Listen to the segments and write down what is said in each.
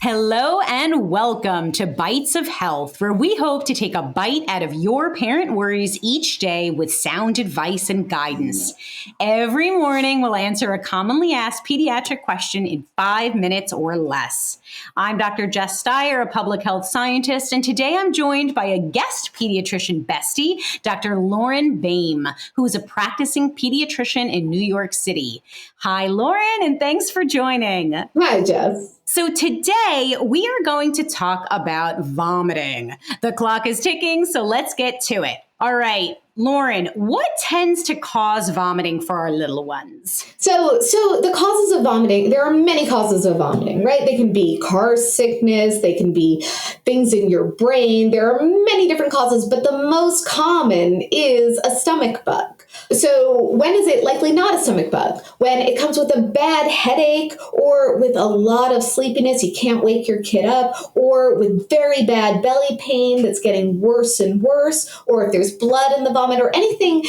Hello and welcome to Bytes of Health, where we hope to take a bite out of your parent worries each day with sound advice and guidance. Every morning, we'll answer a commonly asked pediatric question in 5 minutes or less. I'm Dr. Jess Steier, a public health scientist, and today I'm joined by a guest pediatrician bestie, Dr. Lauren Boehm, who is a practicing pediatrician in New York City. Hi, Lauren, and thanks for joining. Hi, Jess. So today we are going to talk about vomiting. The clock is ticking, so let's get to it. All right, Lauren, what tends to cause vomiting for our little ones? So the causes of vomiting, there are many causes of vomiting, right? They can be car sickness, they can be things in your brain. There are many different causes, but the most common is a stomach bug. So when is it likely not a stomach bug? When it comes with a bad headache or with a lot of sleepiness, you can't wake your kid up, or with very bad belly pain that's getting worse and worse, or if there's blood in the vomit or anything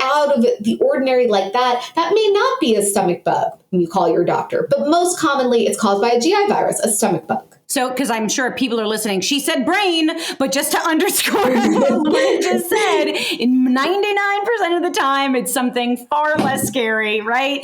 out of the ordinary like that, that may not be a stomach bug when you call your doctor. But most commonly, it's caused by a GI virus, a stomach bug. So, because I'm sure people are listening, she said brain, but just to underscore what Lauren just said, 99% of the time, it's something far less scary, right?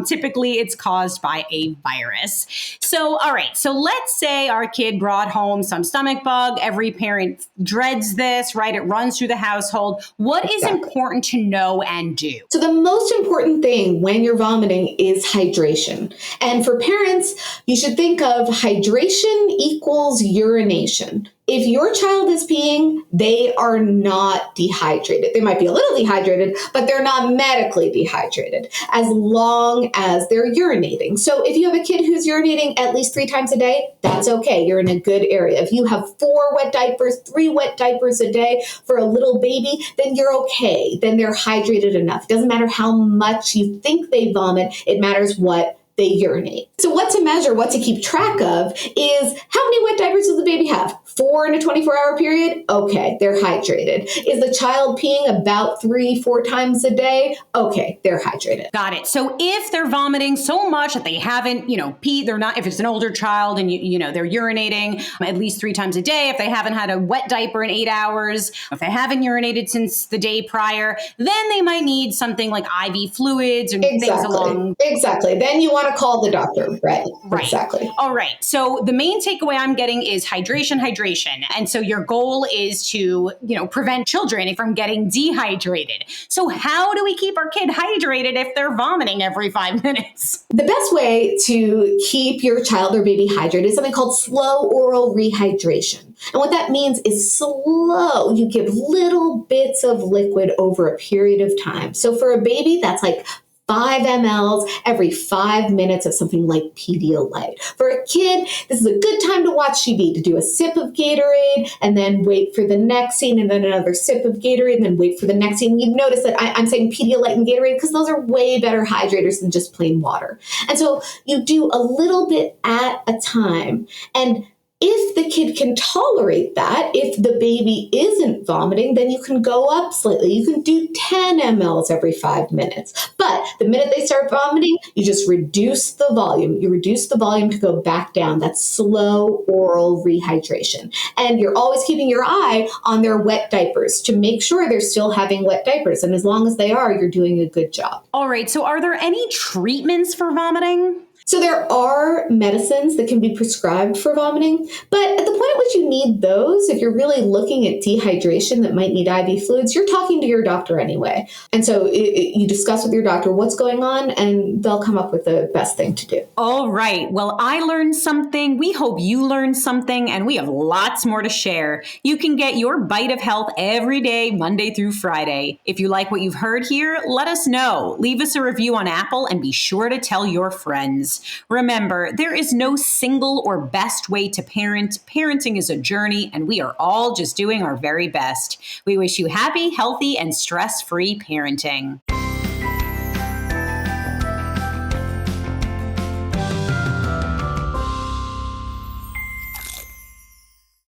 Typically, it's caused by a virus. So, all right. So let's say our kid brought home some stomach bug. Every parent dreads this, right? It runs through the household. What is important to know and do? So the most important thing when you're vomiting is hydration. And for parents, you should think of hydration equals urination. If your child is peeing, they are not dehydrated. They might be a little dehydrated, but they're not medically dehydrated as long as they're urinating. So if you have a kid who's urinating at least 3 times a day, that's okay. You're in a good area. If you have 4 wet diapers, 3 wet diapers a day for a little baby, then you're okay. Then they're hydrated enough. It doesn't matter how much you think they vomit. It matters what they urinate. So what to measure, what to keep track of is how many wet diapers does the baby have? 4 in a 24-hour period? Okay, they're hydrated. Is the child peeing about 3-4 times a day? Okay, they're hydrated. Got it. So if they're vomiting so much that they haven't, peed, they're not, if it's an older child and they're urinating at least 3 times a day, if they haven't had a wet diaper in 8 hours, if they haven't urinated since the day prior, then they might need something like IV fluids and things along. Exactly. Then you want to call the doctor, right? Exactly. All right. So the main takeaway I'm getting is hydration. And so your goal is to, prevent children from getting dehydrated. So how do we keep our kid hydrated if they're vomiting every 5 minutes? The best way to keep your child or baby hydrated is something called slow oral rehydration. And what that means is slow. You give little bits of liquid over a period of time. So for a baby, that's like 5 mLs every 5 minutes of something like Pedialyte. For a kid, this is a good time to watch TV, to do a sip of Gatorade and then wait for the next scene and then another sip of Gatorade and then wait for the next scene. You'd notice that I'm saying Pedialyte and Gatorade because those are way better hydrators than just plain water. And so you do a little bit at a time. And if the kid can tolerate that, if the baby isn't vomiting, then you can go up slightly. You can do 10 mLs every 5 minutes. But the minute they start vomiting, you just reduce the volume. You reduce the volume to go back down. That's slow oral rehydration. And you're always keeping your eye on their wet diapers to make sure they're still having wet diapers. And as long as they are, you're doing a good job. All right. So are there any treatments for vomiting? So there are medicines that can be prescribed for vomiting, but at the point at which you need those, if you're really looking at dehydration that might need IV fluids, you're talking to your doctor anyway. And so you discuss with your doctor what's going on, and they'll come up with the best thing to do. All right. Well, I learned something. We hope you learned something, and we have lots more to share. You can get your Bite of Health every day, Monday through Friday. If you like what you've heard here, let us know. Leave us a review on Apple and be sure to tell your friends. Remember, there is no single or best way to parent. Parenting is a journey, and we are all just doing our very best. We wish you happy, healthy, and stress-free parenting.